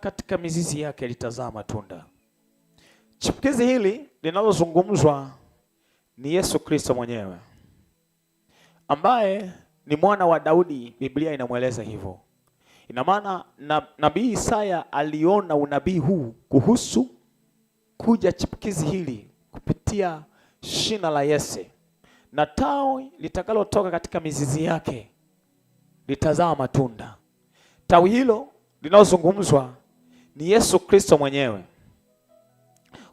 katika mizizi yake litazaa matunda. Chipukizi hili linalozungumzwa ni Yesu Kristo mwenyewe, ambaye ni mwana wa Daudi. Biblia inamweleza hivyo. Ina maana nabii Isaya aliona unabii huu kuhusu kuja chipukizi hili kupitia shina la Yese, na tawi litakalotoka katika mizizi yake litazaa matunda. Tawi hilo linalozungumzwa ni Yesu Kristo mwenyewe.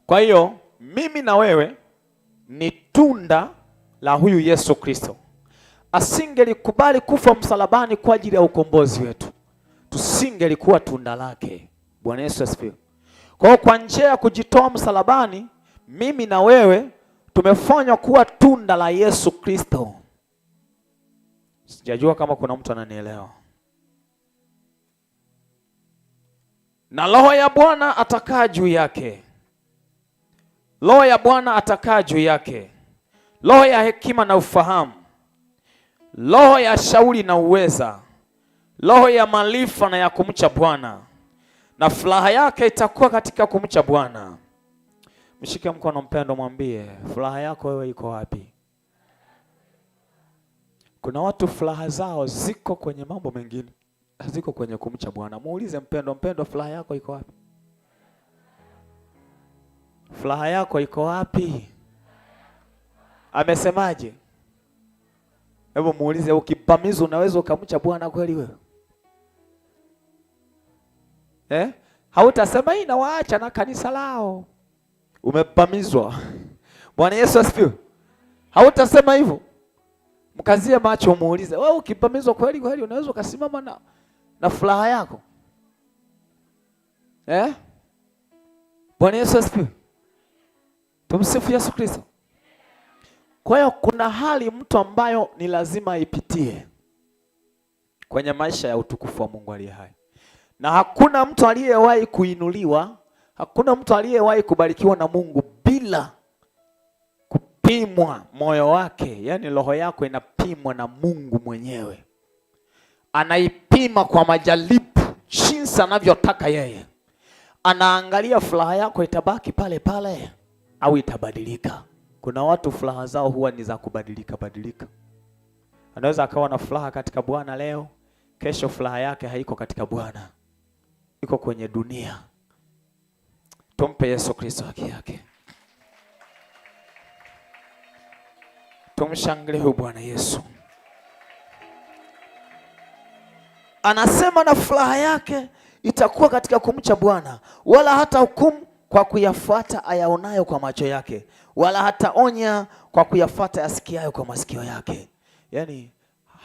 Kwa hiyo mimi na wewe ni tunda la huyu Yesu Kristo. Asingelikubali kufa msalabani kwa ajili ya ukombozi wetu, tusingelikuwa tunda lake. Bwana Yesu asifiwe. Kwa hiyo kwa njia ya kujitoa msalabani, mimi na wewe tumefanywa kuwa tunda la Yesu Kristo. Sijajua kama kuna mtu ananielewa. Na Roho ya Bwana atakaa juu yake. Roho ya Bwana atakaa juu yake, roho ya hekima na ufahamu, roho ya shauri na uweza, roho ya maarifa na ya kumcha Bwana, na furaha yake itakuwa katika kumcha Bwana. Mshike mkono mpendo, mwambie furaha yako wewe iko wapi? Kuna watu furaha zao ziko kwenye mambo mengine, haziko kwenye kumcha Bwana. Muulize mpendo, furaha yako iko wapi? Furaha yako iko wapi? Amesemaje? Hebu muulize, ukipamizwa unaweza ukamcha Bwana kweli wewe? Hautasema hii nawaacha na kanisa lao. Umepamizwa. Bwana Yesu asifiwe. Hautasema hivyo. Mkazie macho muulize, wewe ukipamizwa kweli unaweza ukasimama na furaha yako? Bwana Yesu asifiwe. Tumsifu Yesu Kristo. Kwa hiyo kuna hali mtu ambayo ni lazima ipitie kwenye maisha ya utukufu wa Mungu aliye hai. Na hakuna mtu aliyewahi kuinuliwa, hakuna mtu aliyewahi kubarikiwa na Mungu bila kupimwa moyo wake. Yaani roho yako inapimwa na Mungu mwenyewe. Anaipima kwa majaribu jinsi anavyotaka yeye. Anaangalia furaha yako itabaki pale pale au itabadilika. Kuna watu furaha zao huwa ni za kubadilika. Anaweza akawa na furaha katika Bwana leo, kesho furaha yake haiko katika Bwana, iko kwenye dunia. Tumpe Yesu Kristo haki yake. Tumshangilie huyu Bwana Yesu. Anasema na furaha yake itakuwa katika kumcha Bwana, wala hata hukumu kwa kuyafuata ayaonayo kwa macho yake, wala hata onya kwa kuyafuata yasikiayo kwa masikio yake. Yaani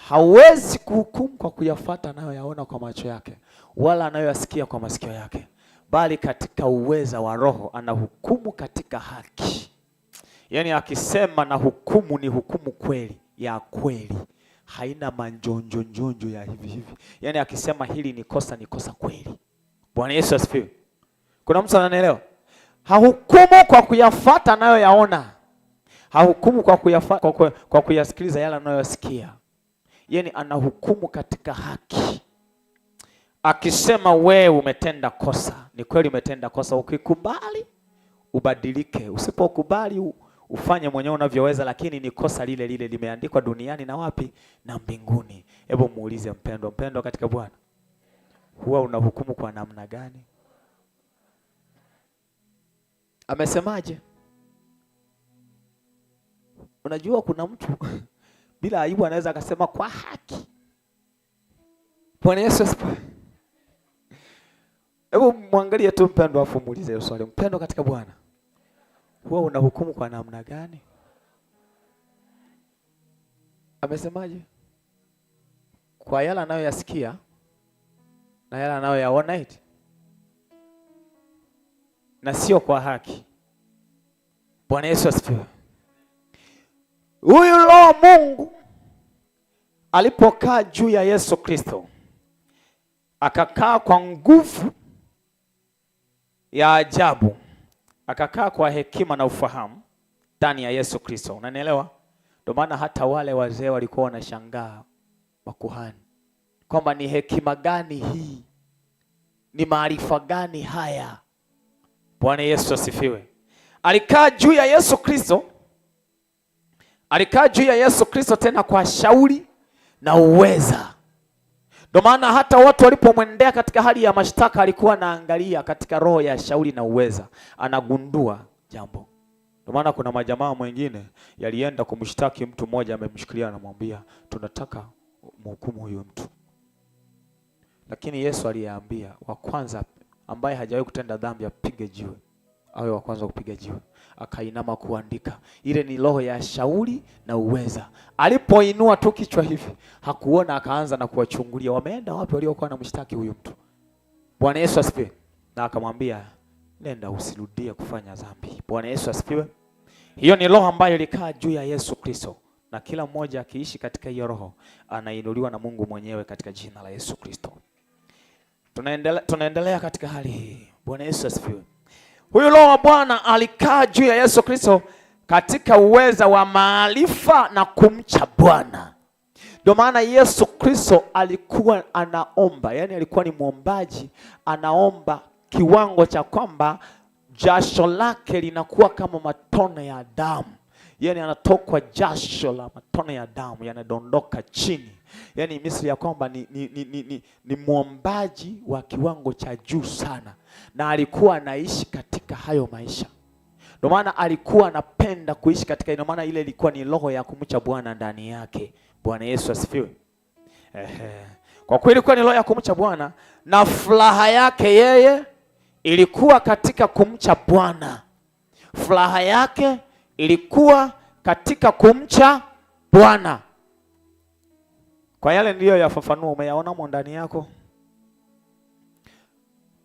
hawezi kuhukumu kwa kuyafuata anayoyaona kwa macho yake, wala anayoyasikia kwa masikio yake, bali katika uweza wa Roho anahukumu katika haki. Yaani akisema na hukumu ni hukumu kweli, ya kweli, haina manjonjo ya hivi. Yaani akisema hili ni kosa kweli. Bwana Yesu asifiwe. Kuna mtu ananielewa? Hahukumu kwa kuyafuata anayoyaona, hahukumu kwa kuyasikiliza yale anayosikia. Yaani anahukumu katika haki. Akisema wewe umetenda kosa, ni kweli umetenda kosa. Ukikubali ubadilike, usipokubali ufanye mwenyewe unavyoweza, lakini ni kosa lile limeandikwa duniani na wapi? Na mbinguni. Hebu muulize mpendo katika Bwana, huwa unahukumu kwa namna gani? Amesemaje? Unajua kuna mtu bila aibu anaweza akasema kwa haki. Bwana Yesu asifiwe. Hebu muangalie tu mpendo, afu muulize hiyo swali. Mpendo katika Bwana, huwa unahukumu kwa namna gani? Amesemaje? Kwa yale anayoyasikia na yale anayoyaona eti, na sio kwa haki. Bwana Yesu asifiwe. Huyu Roho Mungu alipokaa juu ya Yesu Kristo, akakaa kwa nguvu ya ajabu, akakaa kwa hekima na ufahamu ndani ya Yesu Kristo. Unanielewa? Ndio maana hata wale wazee walikuwa wanashangaa, makuhani, kwamba ni hekima gani hii Ni maarifa gani haya? Bwana Yesu asifiwe. Alikaa juu ya Yesu Kristo. Alikaa juu ya Yesu Kristo tena kwa shauri na uweza. Ndio maana hata watu walipomwendea katika hali ya mashtaka, alikuwa anaangalia katika roho ya shauri na uweza, anagundua jambo. Ndio maana kuna majamaa mwingine yalienda kumshtaki mtu mmoja, amemshikilia, anamwambia tunataka mhukumu huyo mtu. Lakini Yesu aliyaambia wa kwanza ambaye hajawahi kutenda dhambi apige jiwe, awe wa kwanza kupiga jiwe. Akainama kuandika. Ile ni roho ya shauri na uweza. Alipoinua tu kichwa hivi, hakuona, akaanza na kuwachungulia wameenda wapi waliokuwa wanamshtaki huyu mtu. Bwana Yesu asifiwe. Na akamwambia nenda usirudie kufanya dhambi. Bwana Yesu asifiwe. Hiyo ni roho ambayo ilikaa juu ya Yesu Kristo, na kila mmoja akiishi katika hiyo roho anainuliwa na Mungu mwenyewe katika jina la Yesu Kristo. Tunaendelea katika hali hii. Bwana Yesu asifiwe. Huyu roho wa Bwana alikaa juu ya Yesu Kristo katika uweza wa maarifa na kumcha Bwana. Ndio maana Yesu Kristo alikuwa anaomba, yani alikuwa ni mwombaji, anaomba kiwango cha kwamba jasho lake linakuwa kama matone ya damu. Yani anatokwa jasho la matone ya damu yanadondoka chini. Yani misli ya kwamba ni mwombaji wa kiwango cha juu sana, na alikuwa anaishi katika hayo maisha. Ndio maana alikuwa anapenda kuishi katika, ndio maana ile ilikuwa ni roho ya kumcha Bwana ndani yake. Bwana Yesu asifiwe. Kwa kweli ilikuwa ni roho ya kumcha Bwana, na furaha yake yeye ilikuwa katika kumcha Bwana. Furaha yake ilikuwa katika kumcha Bwana. Kwa yale ndiyo yafafanua, umeyaona mo ndani yako.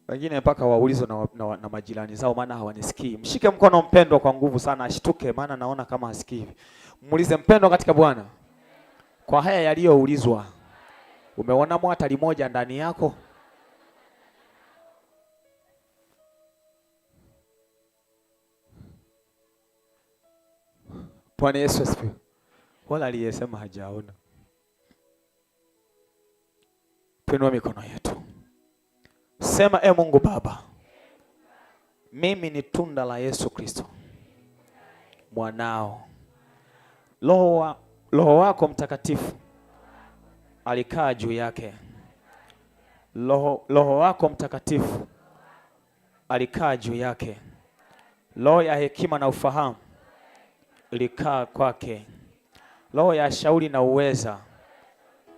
Wengine mpaka waulizo na majirani zao, maana hawanisikii. Mshike mkono mpendwa kwa nguvu sana, ashituke, maana naona kama hasikii hivi. Muulize, mpendwa katika Bwana, kwa haya yaliyoulizwa, umeona mo hata limoja ndani yako? Bwana Yesu asifiwe. Wala aliyesema hajaona. Tuinue mikono yetu. Sema, Mungu Baba, mimi ni tunda la Yesu Kristo mwanao. Roho wako Mtakatifu alikaa juu yake. Roho wako Mtakatifu alikaa juu yake. Roho ya hekima na ufahamu ilikaa kwake. Roho ya shauri na uweza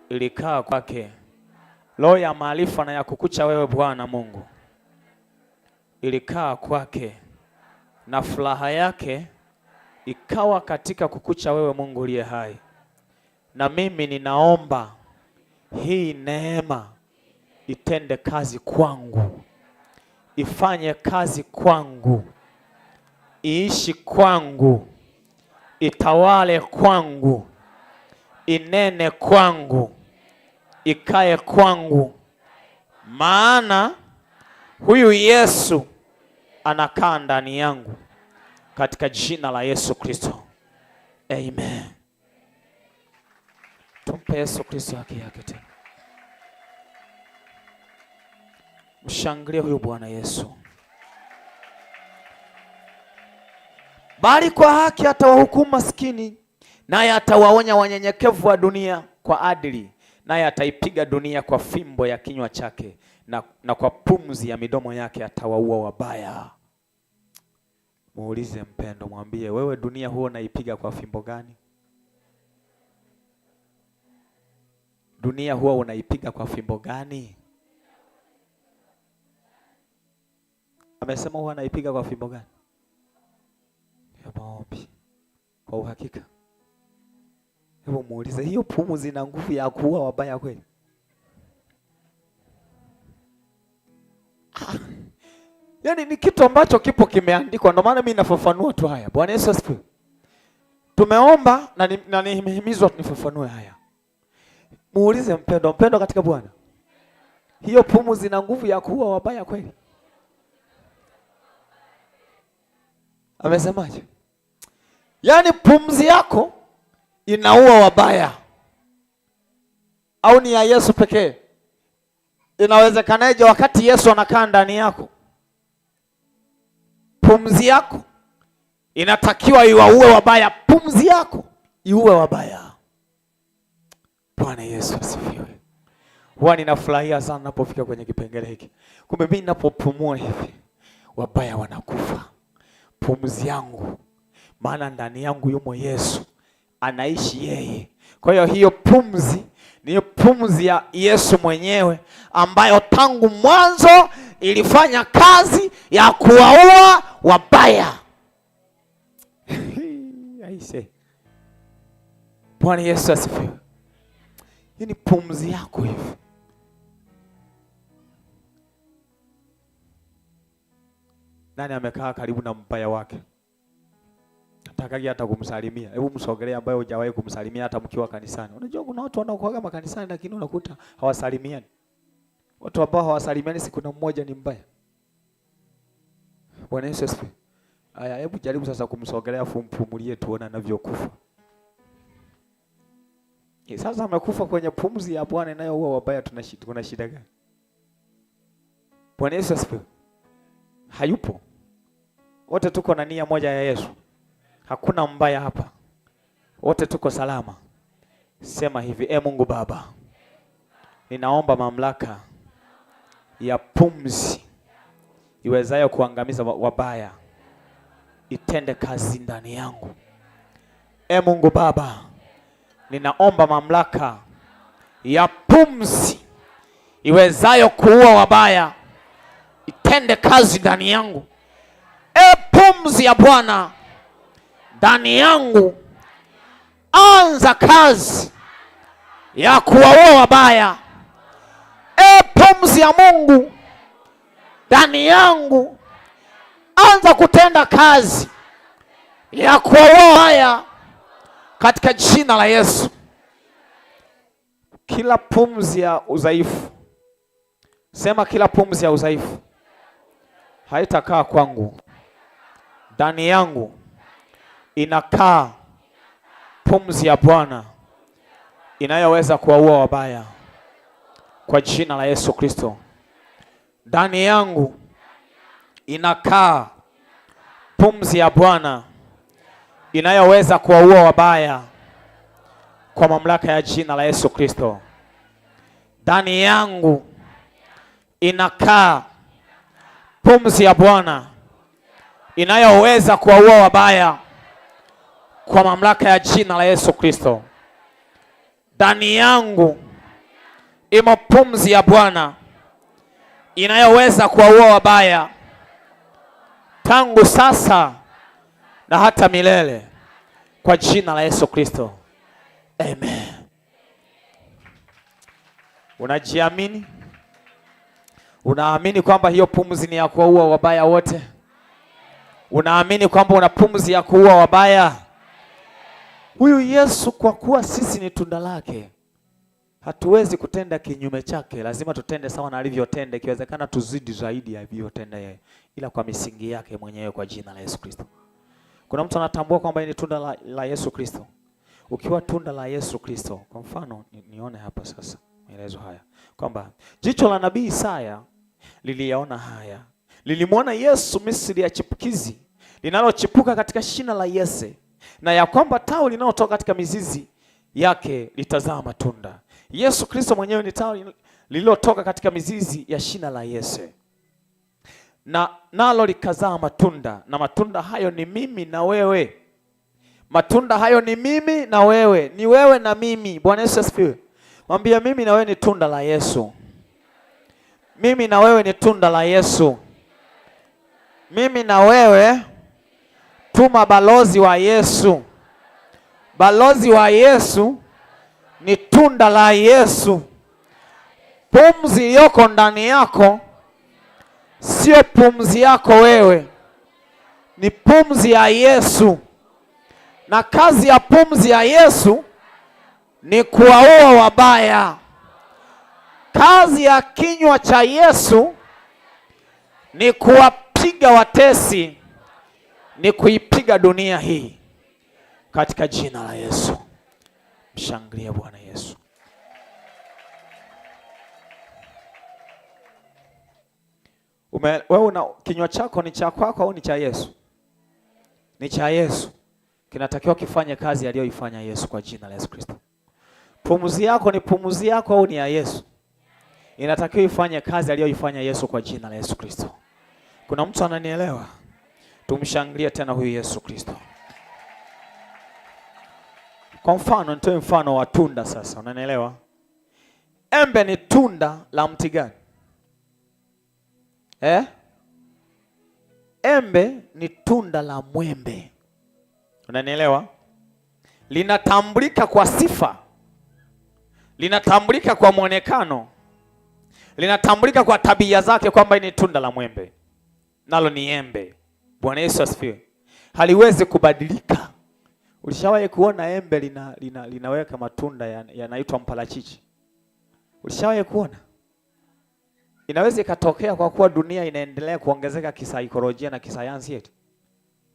ilikaa kwake. Roho ya maarifa na ya kukucha wewe Bwana Mungu ilikaa kwake, na furaha yake ikawa katika kukucha wewe Mungu uliye hai. Na mimi ninaomba hii neema itende kazi kwangu, ifanye kazi kwangu, iishi kwangu, itawale kwangu, inene kwangu, ikae kwangu, maana huyu Yesu anakaa ndani yangu, katika jina la Yesu Kristo. Amen. Tumpe Yesu Kristo haki yake tena. Mshangilie huyu Bwana Yesu. Bali kwa haki atawahukumu maskini, naye atawaonya wanyenyekevu wa dunia kwa adili, naye ataipiga dunia kwa fimbo ya kinywa chake, na kwa pumzi ya midomo yake atawaua wabaya. Muulize mpendo, mwambie, wewe dunia huo unaipiga kwa fimbo gani? Dunia huo unaipiga kwa fimbo gani? Amesema huo anaipiga kwa fimbo gani? Ya maombi. Kwa uhakika. Hebu muulize, hiyo pumzi ina nguvu ya kuua wabaya kweli? Yaani ni kitu ambacho kipo kimeandikwa, ndio maana mimi nafafanua tu haya. Bwana Yesu asifiwe. Tumeomba na nimehimizwa nifafanue haya. Muulize mpendo katika Bwana, hiyo pumzi ina nguvu ya kuua wabaya kweli? Amesemaje? Yaani pumzi yako inaua wabaya, au ni ya Yesu pekee? Inawezekanaje wakati Yesu anakaa ndani yako? Pumzi yako inatakiwa iwaue wabaya. Pumzi yako iue wabaya. Bwana Yesu asifiwe. Huwa ninafurahia sana ninapofika kwenye kipengele hiki. Kumbe mimi ninapopumua hivi, wabaya wanakufa. Pumzi yangu, maana ndani yangu yumo Yesu, anaishi yeye. Kwa hiyo hiyo pumzi ni pumzi ya Yesu mwenyewe, ambayo tangu mwanzo ilifanya kazi ya kuwaua wabaya. Aise. Bwana Yesu asifiwe. Hii ni pumzi yako hivi. Nani amekaa karibu na mbaya wake? Nataka hata kumsalimia. Hebu msogelee ambaye hujawahi kumsalimia hata mkiwa kanisani. Unajua kuna watu wanaokuaga makanisani lakini unakuta hawasalimiani. Watu ambao hawasalimiani, si kuna mmoja ni mbaya. Bwana Yesu asifiwe. Haya, hebu jaribu sasa kumsogelea afu mpumulie tuone anavyokufa. Sasa amekufa kwenye pumzi ya Bwana inayoua wabaya, tuna shida gani? Bwana Yesu asifiwe. Hayupo. Wote tuko na nia moja ya Yesu. Hakuna mbaya hapa. Wote tuko salama. Sema hivi, Mungu Baba, ninaomba mamlaka ya pumzi iwezayo kuangamiza wabaya itende kazi ndani yangu. Mungu Baba, ninaomba mamlaka ya pumzi iwezayo kuua wabaya itende kazi ndani yangu. Pumzi ya Bwana ndani yangu, anza kazi ya kuwaua wabaya. Pumzi ya Mungu ndani yangu, anza kutenda kazi ya kuwaua wabaya katika jina la Yesu. Kila pumzi ya udhaifu, sema kila pumzi ya udhaifu haitakaa kwangu. Ndani yangu inakaa pumzi ya Bwana inayoweza kuwaua wabaya kwa jina la Yesu Kristo. Ndani yangu inakaa pumzi ya Bwana inayoweza kuwaua wabaya kwa mamlaka ya jina la Yesu Kristo. Ndani yangu inakaa pumzi ya Bwana inayoweza kuwaua wabaya kwa mamlaka ya jina la Yesu Kristo. Ndani yangu imo pumzi ya Bwana inayoweza kuwaua wabaya tangu sasa na hata milele kwa jina la Yesu Kristo. Amen. Unajiamini? Unaamini kwamba hiyo pumzi ni ya kuwaua wabaya wote? Unaamini kwamba una pumzi ya kuua wabaya? Huyu Yesu, kwa kuwa sisi ni tunda lake, hatuwezi kutenda kinyume chake. Lazima tutende sawa na alivyotenda, ikiwezekana tuzidi zaidi ya alivyotenda yeye, ila kwa misingi yake mwenyewe kwa jina la Yesu Kristo. Kuna mtu anatambua kwamba ni tunda la Yesu Kristo? Ukiwa tunda la Yesu Kristo, kwa mfano nione hapa sasa maelezo haya kwamba jicho la nabii Isaya liliyaona haya, lilimwona Yesu misili ya chipukizi linalochipuka katika shina la Yese, na ya kwamba tawi linalotoka katika mizizi yake litazaa matunda. Yesu Kristo mwenyewe ni tawi lililotoka katika mizizi ya shina la Yese, na nalo likazaa matunda, na matunda hayo ni mimi na wewe. Matunda hayo ni mimi na wewe, ni wewe na mimi. Bwana Yesu asifiwe. Mwambie, mimi na wewe ni tunda la Yesu. Mimi na wewe ni tunda la Yesu. Mimi na wewe tuma balozi wa Yesu. Balozi wa Yesu ni tunda la Yesu. Pumzi iliyoko ndani yako sio pumzi yako wewe, ni pumzi ya Yesu. Na kazi ya pumzi ya Yesu ni kuwaua wabaya. Kazi ya kinywa cha Yesu ni kuwapiga watesi, ni kuipiga dunia hii katika jina la Yesu. Mshangilie Bwana Yesu. Wewe una kinywa chako ni cha kwako au ni cha Yesu? Ni cha Yesu. Kinatakiwa kifanye kazi aliyoifanya Yesu kwa jina la Yesu Kristo. Pumzi yako ni pumzi yako au ni ya Yesu? Inatakiwa ifanye kazi aliyoifanya Yesu kwa jina la Yesu Kristo. Kuna mtu ananielewa? Tumshangilie tena huyu Yesu Kristo. Kwa mfano, nitoe mfano wa tunda sasa, unanielewa? Embe ni tunda la mti gani? Embe ni tunda la mwembe. Unanielewa? Linatambulika kwa sifa. Linatambulika kwa muonekano. Linatambulika kwa tabia zake kwamba ni tunda la mwembe. Nalo ni embe. Bwana Yesu asifiwe. Haliwezi kubadilika. Ulishawahi kuona embe linaweka matunda yanaitwa mparachichi? Ulishawahi kuona? Inaweza ikatokea kwa kuwa dunia inaendelea kuongezeka kisaikolojia na kisayansi yetu.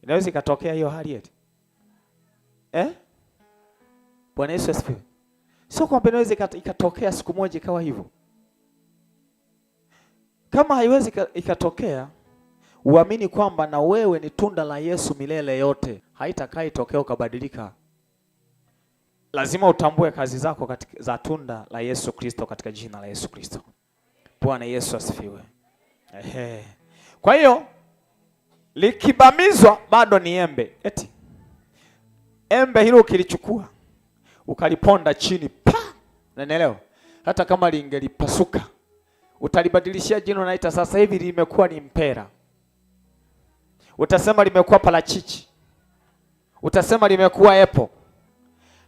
Inaweza ikatokea hiyo hali yetu. Bwana Yesu asifiwe. Sio kwamba inaweza ikatokea siku moja ikawa hivyo. Kama haiwezi ikatokea, uamini kwamba na wewe ni tunda la Yesu milele yote. Haitakaa itokea ukabadilika. Lazima utambue kazi zako za tunda la Yesu Kristo katika jina la Yesu Kristo. Bwana Yesu asifiwe. Kwa hiyo likibamizwa bado ni embe. Eti embe hilo ukilichukua ukaliponda chini, unanielewa? Hata kama lingelipasuka, utalibadilishia jina, unaita sasa hivi limekuwa ni mpera. Utasema limekuwa parachichi. Utasema limekuwa apple.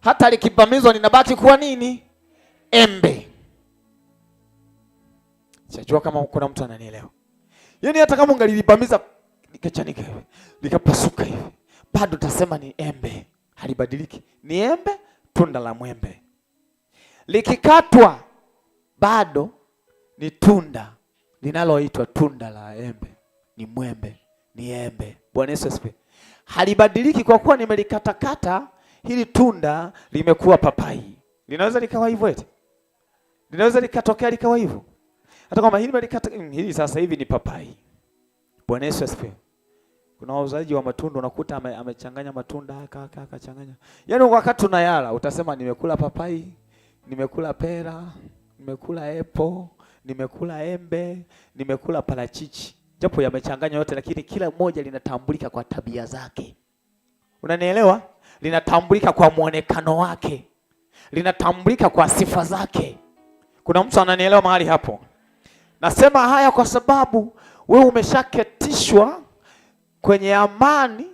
Hata likibamizwa linabaki kuwa nini? Embe. Sijua kama kuna mtu ananielewa. Yaani hata kama ungalibamiza likachanika hivi, likapasuka hivi, bado utasema ni embe. Halibadiliki. Ni embe, tunda la mwembe. Likikatwa bado ni tunda linaloitwa tunda la embe. Ni mwembe, ni embe. Bwana Yesu asifiwe. Halibadiliki kwa kuwa nimelikatakata hili tunda limekuwa papai. Linaweza likawa hivyo eti? Linaweza likatokea likawa hivyo? Hata kama hili sasa hivi ni papai. Bwana Yesu asifiwe. Kuna wauzaji wa matunda unakuta amechanganya matunda akachanganya. Yaani wakati tunayala utasema nimekula papai, nimekula pera, nimekula apple, nimekula embe, nimekula parachichi. Japo yamechanganya yote lakini kila moja linatambulika kwa tabia zake. Unanielewa? Linatambulika kwa muonekano wake. Linatambulika kwa sifa zake. Kuna mtu ananielewa mahali hapo? Nasema haya kwa sababu wewe umeshaketishwa kwenye amani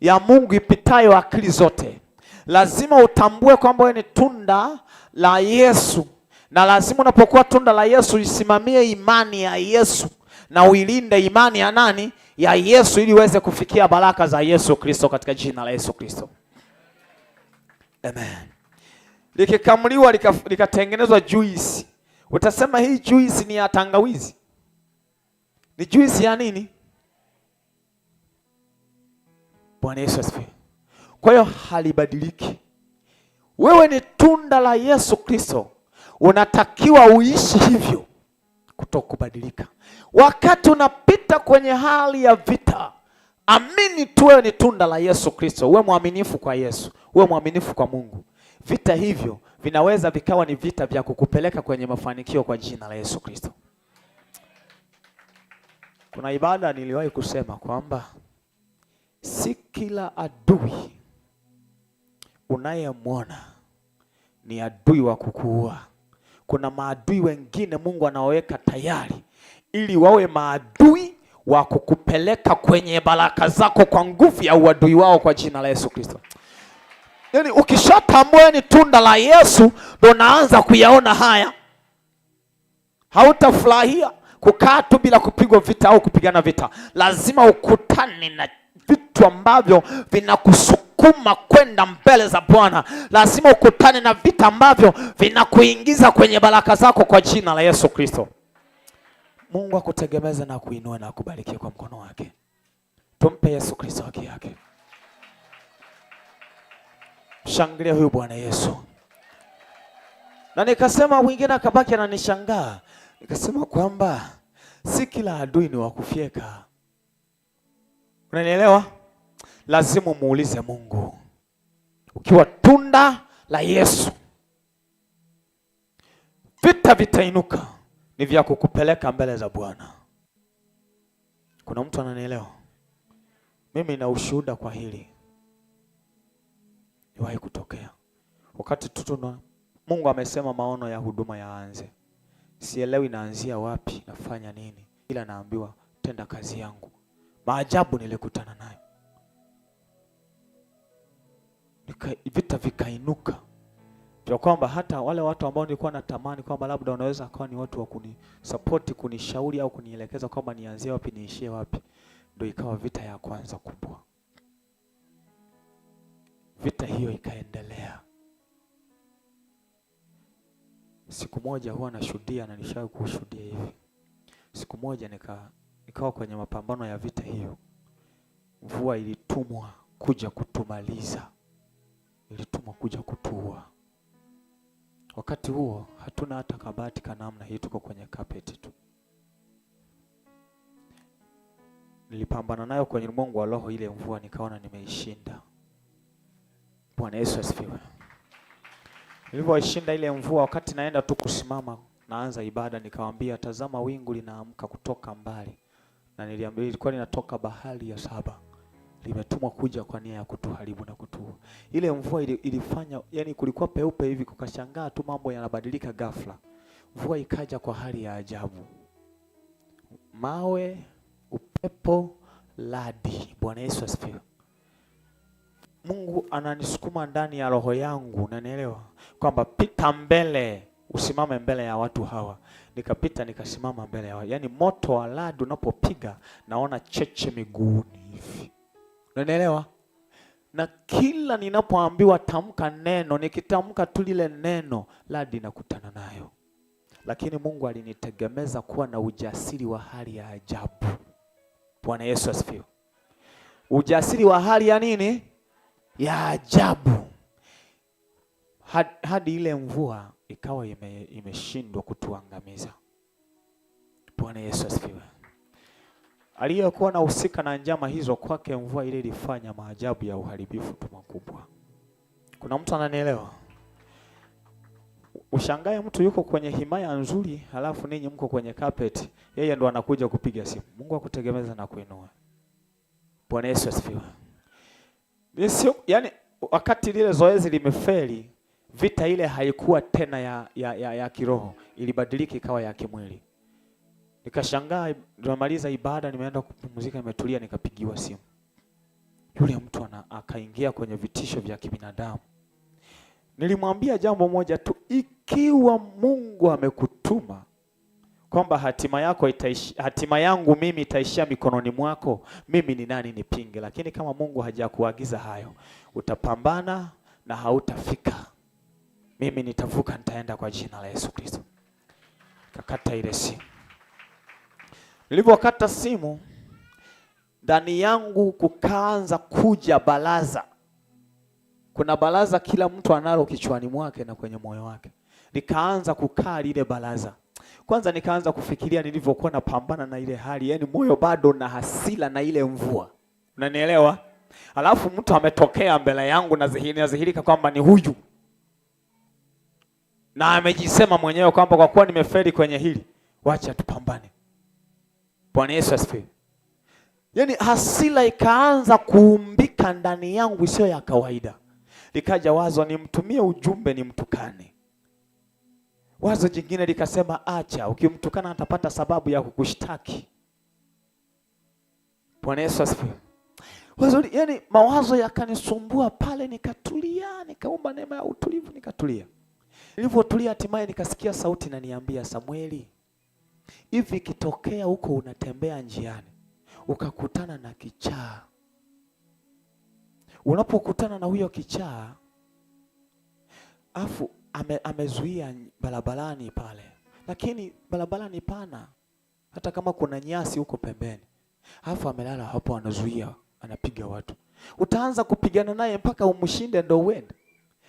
ya Mungu ipitayo akili zote. Lazima utambue kwamba wewe ni tunda la Yesu. Na lazima unapokuwa tunda la Yesu uisimamie imani ya Yesu. Na uilinde imani ya nani? Ya Yesu, ili uweze kufikia baraka za Yesu Kristo katika jina la Yesu Kristo. Amen. Likikamuliwa likatengenezwa juice. Utasema hii juice ni ya tangawizi. Ni juice ya nini? Bwana Yesu asifiwe. Kwa hiyo halibadiliki. Wewe ni tunda la Yesu Kristo. Unatakiwa uishi hivyo, kutokubadilika. Wakati unapita kwenye hali ya vita, amini tu wewe ni tunda la Yesu Kristo. Uwe mwaminifu kwa Yesu. Uwe mwaminifu kwa Mungu. Vita hivyo vinaweza vikawa ni vita vya kukupeleka kwenye mafanikio kwa jina la Yesu Kristo. Kuna ibada niliwahi kusema kwamba si kila adui unayemwona ni adui wa kukuua. Kuna maadui wengine Mungu anaweka tayari ili wawe maadui wa kukupeleka kwenye baraka zako kwa nguvu ya uadui wao kwa jina la Yesu Kristo. Yaani ukishatambua ni tunda la Yesu ndio naanza kuyaona haya. Hautafurahia kukaa tu bila kupigwa vita au kupigana vita. Lazima ukutane na vitu ambavyo vinakusukuma kwenda mbele za Bwana. Lazima ukutane na vita ambavyo vinakuingiza kwenye baraka zako kwa jina la Yesu Kristo. Mungu akutegemeze na kuinua na kubariki kwa mkono wake. Tumpe Yesu Kristo haki yake. Shangilia huyu Bwana Yesu. Na nikasema mwingine akabaki ananishangaa. Nikasema kwamba Si kila adui ni wa kufyeka. Unanielewa? Lazima muulize Mungu. Ukiwa tunda la Yesu, vita vitainuka, ni vya kukupeleka mbele za Bwana. Kuna mtu ananielewa? Mimi na ushuhuda kwa hili. Iwahi kutokea wakati tutuna Mungu amesema maono ya huduma yaanze. Sielewi naanzia wapi, nafanya nini, ila naambiwa tenda kazi yangu. Maajabu nilikutana nayo. Vita vikainuka. Kwa kwamba hata wale watu ambao nilikuwa natamani kwamba labda wanaweza akawa ni watu wa kunisupport, kunishauri au kunielekeza kwamba nianzie wapi niishie wapi, ndio ikawa vita ya kwanza kubwa. Vita hiyo ikaendelea. Siku moja huwa nashuhudia na nishawahi kushuhudia hivi. Siku moja nikawa kwenye mapambano ya vita hiyo. Mvua ilitumwa kuja kutumaliza. Ilitumwa kuja kutua. Wakati huo hatuna hata kabati kanamna hii, tuko kwenye carpet tu. Nilipambana nayo kwenye ulimwengu wa roho, ile mvua nikaona nimeishinda. Bwana Yesu asifiwe. Nilipoishinda ile mvua, wakati naenda tu kusimama naanza ibada, nikamwambia tazama wingu linaamka kutoka mbali. Na niliambiwa ilikuwa linatoka bahari ya Saba. Limetumwa kuja kwa nia ya kutuharibu na kutua. Ile mvua ilifanya, yani kulikuwa peupe hivi, kukashangaa tu mambo yanabadilika ghafla. Mvua ikaja kwa hali ya ajabu. Mawe, upepo, radi. Bwana Yesu asifiwe. Mungu ananisukuma ndani ya roho yangu, unanielewa? Kwamba pita mbele, usimame mbele ya watu hawa. Nikapita nikasimama mbele ya watu. Yaani moto wa radi unapopiga naona cheche miguuni hivi. Unanielewa? Na kila ninapoambiwa tamka neno, nikitamka tu lile neno, radi nakutana nayo. Lakini Mungu alinitegemeza kuwa na ujasiri wa hali ya ajabu. Bwana Yesu asifiwe. Ujasiri wa hali ya nini? Ya ajabu. Hadi ile mvua ikawa imeshindwa kutuangamiza. Bwana Yesu asifiwe. Aliyekuwa na husika na njama hizo, kwake mvua ile ilifanya maajabu ya uharibifu tu makubwa. Kuna mtu ananielewa? Ushangae mtu yuko kwenye himaya nzuri, halafu ninyi mko kwenye carpet, yeye ndo anakuja kupiga simu. Mungu akutegemeza na kuinua. Bwana Yesu asifiwe. Yani wakati lile zoezi limefeli, vita ile haikuwa tena ya kiroho, ilibadilika ikawa ya kimwili. Nikashangaa, tunamaliza ibada, nimeenda kupumzika, nimetulia, nikapigiwa simu. Yule mtu akaingia kwenye vitisho vya kibinadamu. Nilimwambia jambo moja tu, ikiwa Mungu amekutuma kwamba hatima yangu mimi itaishia mikononi mwako, mimi ni nani nipinge? Lakini kama Mungu hajakuagiza hayo, utapambana na hautafika. Mimi nitavuka, nitaenda kwa jina la Yesu Kristo. Kakata ile simu. Nilipokata simu, ndani yangu kukaanza kuja baraza. Kuna baraza kila mtu analo kichwani mwake na kwenye moyo wake. Nikaanza kukaa lile baraza. Kwanza nikaanza kufikiria nilivyokuwa napambana na ile hali, yani moyo bado na hasira na ile mvua. Unanielewa? Alafu mtu ametokea mbele yangu na zihirika kwamba ni huyu. Na amejisema mwenyewe kwamba kwa kuwa nimefeli kwenye hili, wacha tupambane. Bwana Yesu asifiwe. Yani hasira ikaanza kuumbika ndani yangu isiyo ya kawaida. Likaja wazo nimtumie ujumbe nimtukane. Wazo jingine likasema acha, ukimtukana atapata sababu ya kukushtaki. Bwana Yesu asifiwe. Wazo, yani mawazo yakanisumbua pale, nikatulia, nikaomba neema ya utulivu, nikatulia. Nilipotulia hatimaye nikasikia sauti inaniambia, Samueli, hivi kitokea huko unatembea njiani ukakutana na kichaa. Unapokutana na huyo kichaa, afu amezuia barabarani pale. Lakini barabara ni pana, hata kama kuna nyasi huko pembeni. Afu amelala hapo anazuia, anapiga watu. Utaanza kupigana naye mpaka umshinde ndo uende.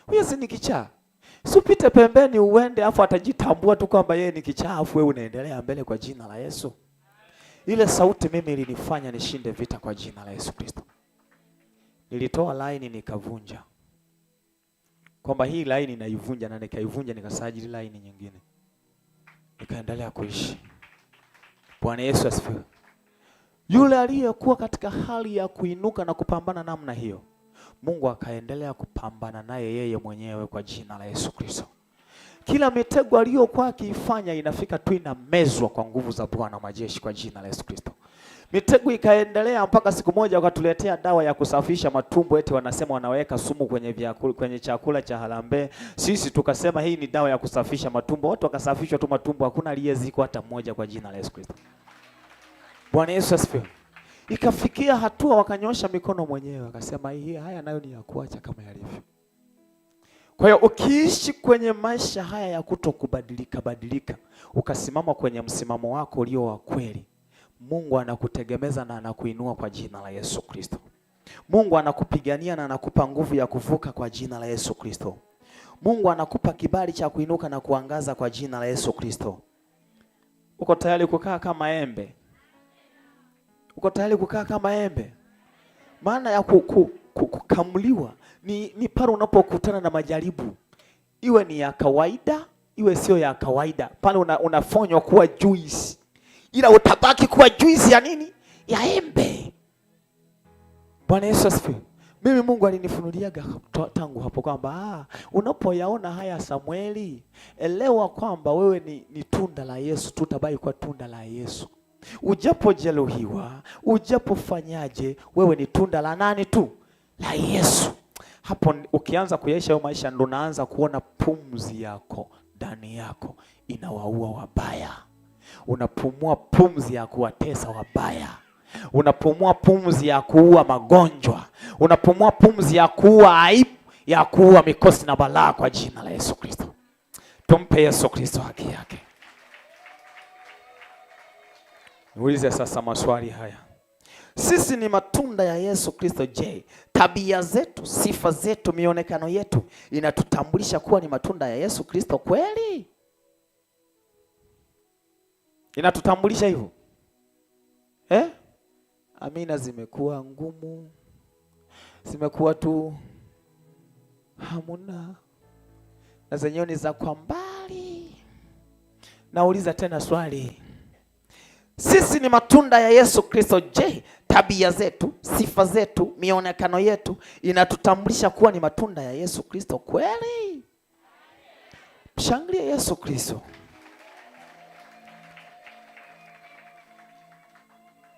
Huyo si ni kichaa. Usipite pembeni uende, afu atajitambua tu kwamba yeye ni kichaa, afu wewe unaendelea mbele kwa jina la Yesu. Ile sauti mimi ilinifanya nishinde vita kwa jina la Yesu Kristo. Nilitoa laini nikavunja, kwamba hii laini naivunja, na nikaivunja nikasajili laini nyingine, nikaendelea kuishi. Bwana Yesu asifiwe. Yule aliyekuwa katika hali ya kuinuka na kupambana namna hiyo, Mungu akaendelea kupambana naye yeye mwenyewe kwa jina la Yesu Kristo. Kila mitego aliyokuwa akiifanya inafika tu inamezwa kwa nguvu za Bwana majeshi kwa jina la Yesu Kristo. Mitego ikaendelea mpaka siku moja wakatuletea dawa ya kusafisha matumbo, eti wanasema wanaweka sumu kwenye chakula cha harambee. Sisi tukasema hii ni dawa ya kusafisha matumbo. Watu wakasafishwa tu matumbo, hakuna aliyezikwa hata mmoja kwa jina la Yesu Kristo. Bwana Yesu asifiwe. Ikafikia hatua wakanyosha mikono mwenyewe, akasema haya nayo ni ya kuacha kama yalivyo. Kwa hiyo ukiishi kwenye maisha haya ya badilika, ukasimama kwenye msimamo wako ulio wa kweli, Mungu anakutegemeza na anakuinua kwa jina la Yesu Kristo. Mungu anakupigania na anakupa nguvu ya kuvuka kwa jina la Yesu Kristo. Mungu anakupa kibali cha kuinuka na kuangaza kwa jina la Yesu Kristo. Uko tayari kukaa kama embe? Uko tayari kukaa kama embe? Maana ya kukamuliwa ni pale unapokutana na majaribu, iwe ni ya kawaida, iwe sio ya kawaida. Pale unafanywa kuwa juice, ila utabaki kuwa juice ya nini? Ya embe. Bwana Yesu asifiwe. Mimi Mungu alinifunuliaga tangu hapo kwamba unapoyaona haya Samueli, elewa kwamba wewe ni tunda la Yesu, tutabaki kwa tunda la Yesu. Ujapojeruhiwa, ujapofanyaje, wewe ni tunda la nani tu? La Yesu. Hapo ukianza kuyaisha hayo maisha, ndo unaanza kuona pumzi yako ndani yako inawaua wabaya. Unapumua pumzi ya kuwatesa wabaya. Unapumua pumzi ya kuua magonjwa. Unapumua pumzi ya kuua aibu, ya kuua mikosi na balaa kwa jina la Yesu Kristo. Tumpe Yesu Kristo haki yake. Niulize sasa maswali haya. Sisi ni matunda ya Yesu Kristo. Je, tabia zetu, sifa zetu, mionekano yetu inatutambulisha kuwa ni matunda ya Yesu Kristo kweli? Inatutambulisha hivyo? Amina, zimekuwa ngumu. Zimekuwa tu hamuna. Na zenyewe ni za kwa mbali. Nauliza tena swali. Sisi ni matunda ya Yesu Kristo. Je, tabia zetu, sifa zetu, mionekano yetu inatutambulisha kuwa ni matunda ya Yesu Kristo kweli? Mshangilie Yesu Kristo.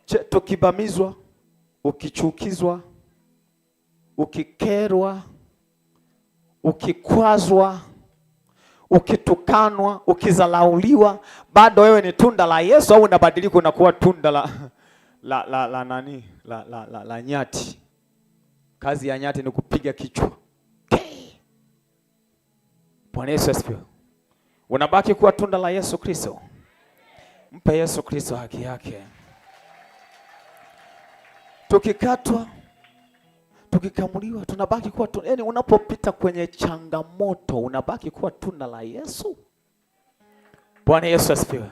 Je, tukibamizwa, ukichukizwa, ukikerwa, ukikwazwa, ukitukanwa, ukizalauliwa, bado wewe ni tunda la Yesu, au unabadilika unakuwa tunda la nani? La nyati. Kazi ya nyati ni kupiga kichwa. Bwana Yesu asifiwe. Unabaki kuwa tunda la Yesu Kristo. Mpe Yesu Kristo haki yake. Tukikatwa, tukikamuliwa, tunabaki kuwa tunda. Yaani unapopita kwenye changamoto, unabaki kuwa tunda la Yesu. Bwana Yesu asifiwe.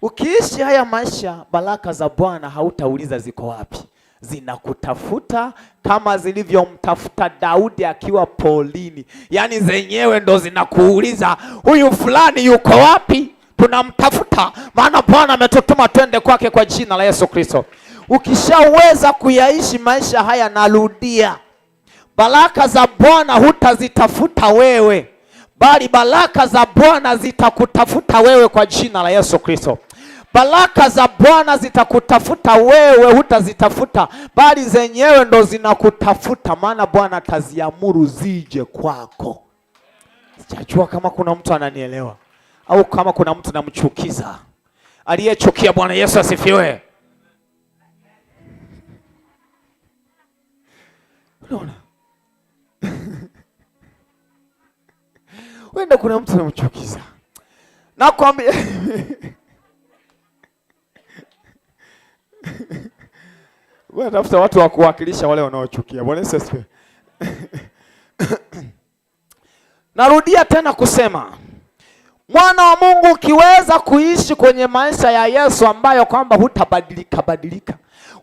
Ukiishi haya maisha, baraka za Bwana hautauliza ziko wapi. Zinakutafuta kama zilivyomtafuta Daudi akiwa polini. Yaani zenyewe ndo zinakuuliza, huyu fulani yuko wapi? Tunamtafuta, maana Bwana ametutuma twende kwake kwa jina la Yesu Kristo. Ukishaweza kuyaishi maisha haya, narudia, baraka za Bwana hutazitafuta wewe, bali baraka za Bwana zitakutafuta wewe kwa jina la Yesu Kristo. Baraka za Bwana zitakutafuta wewe, hutazitafuta, bali zenyewe ndo zinakutafuta, maana Bwana ataziamuru zije kwako. Sijajua kama kuna mtu ananielewa au kama kuna mtu namchukiza. Aliyechukia, Bwana Yesu asifiwe. Unaona? Wenda kuna mtu namchukiza. Nakwambia wewe tafuta watu wa kuwakilisha wale wanaochukia. Bwana Yesu asifiwe. Narudia tena kusema, Mwana wa Mungu ukiweza kuishi kwenye maisha ya Yesu ambayo kwamba hutabadilika.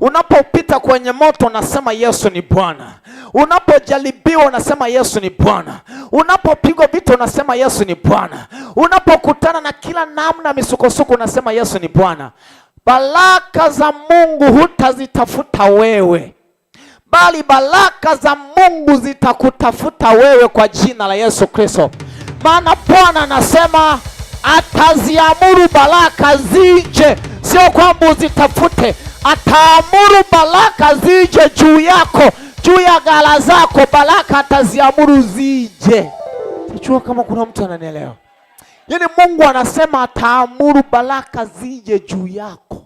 Unapopita kwenye moto unasema Yesu ni Bwana. Unapojaribiwa unasema Yesu ni Bwana. Unapopigwa vita unasema Yesu ni Bwana. Unapokutana na kila namna misukosuko unasema Yesu ni Bwana. Baraka za Mungu hutazitafuta wewe, bali baraka za Mungu zitakutafuta wewe kwa jina la Yesu Kristo. Maana Bwana anasema ataziamuru baraka zije, sio kwamba uzitafute. Ataamuru baraka zije juu yako, juu ya ghala zako, baraka ataziamuru zije. Sijua kama kuna mtu ananielewa. Yaani Mungu anasema ataamuru baraka zije juu yako.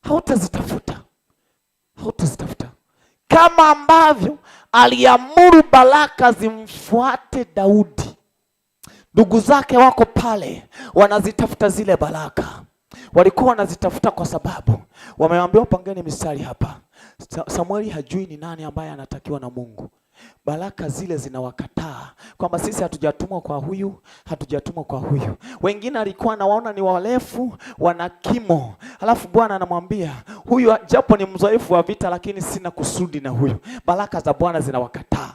Hautazitafuta. Kama ambavyo aliamuru baraka zimfuate Daudi. Ndugu zake wako pale wanazitafuta zile baraka. Walikuwa wanazitafuta kwa sababu wameambiwa pangeni mistari hapa. Samueli hajui ni nani ambaye anatakiwa na Mungu. Baraka zile zinawakataa kwamba sisi hatujatumwa kwa huyu, hatujatumwa kwa huyu. Wengine alikuwa anawaona ni warefu, wana kimo. Alafu Bwana anamwambia huyu japo ni mzoefu wa vita lakini sina kusudi na huyu. Baraka za Bwana zinawakataa.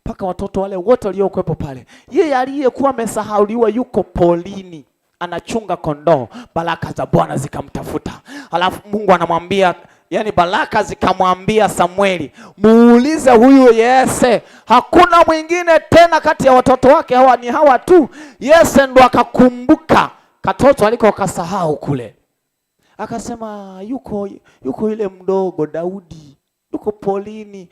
Paka watoto wale wote waliokuwepo pale. Yeye aliyekuwa amesahauliwa yuko polini, anachunga kondoo, baraka za Bwana zikamtafuta. Alafu Mungu anamwambia, yani baraka zikamwambia Samueli, muulize huyu Yese, hakuna mwingine tena kati ya watoto wake, hawa ni hawa tu. Yese ndo akakumbuka katoto aliko kasahau kule. Akasema yuko yule mdogo Daudi, yuko polini.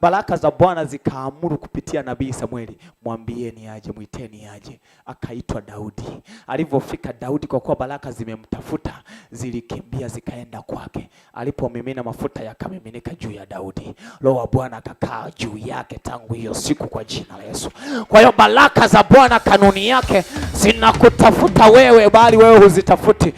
Baraka za Bwana zikaamuru kupitia nabii Samueli, mwambieni aje, mwiteni aje. Akaitwa Daudi. Alivyofika Daudi, kwa kuwa baraka zimemtafuta, zilikimbia zikaenda kwake. Alipomimina mafuta yakamiminika juu ya Daudi. Roho wa Bwana akakaa juu yake tangu hiyo siku kwa jina la Yesu. Kwa hiyo baraka za Bwana kanuni yake zinakutafuta wewe, bali wewe huzitafuti.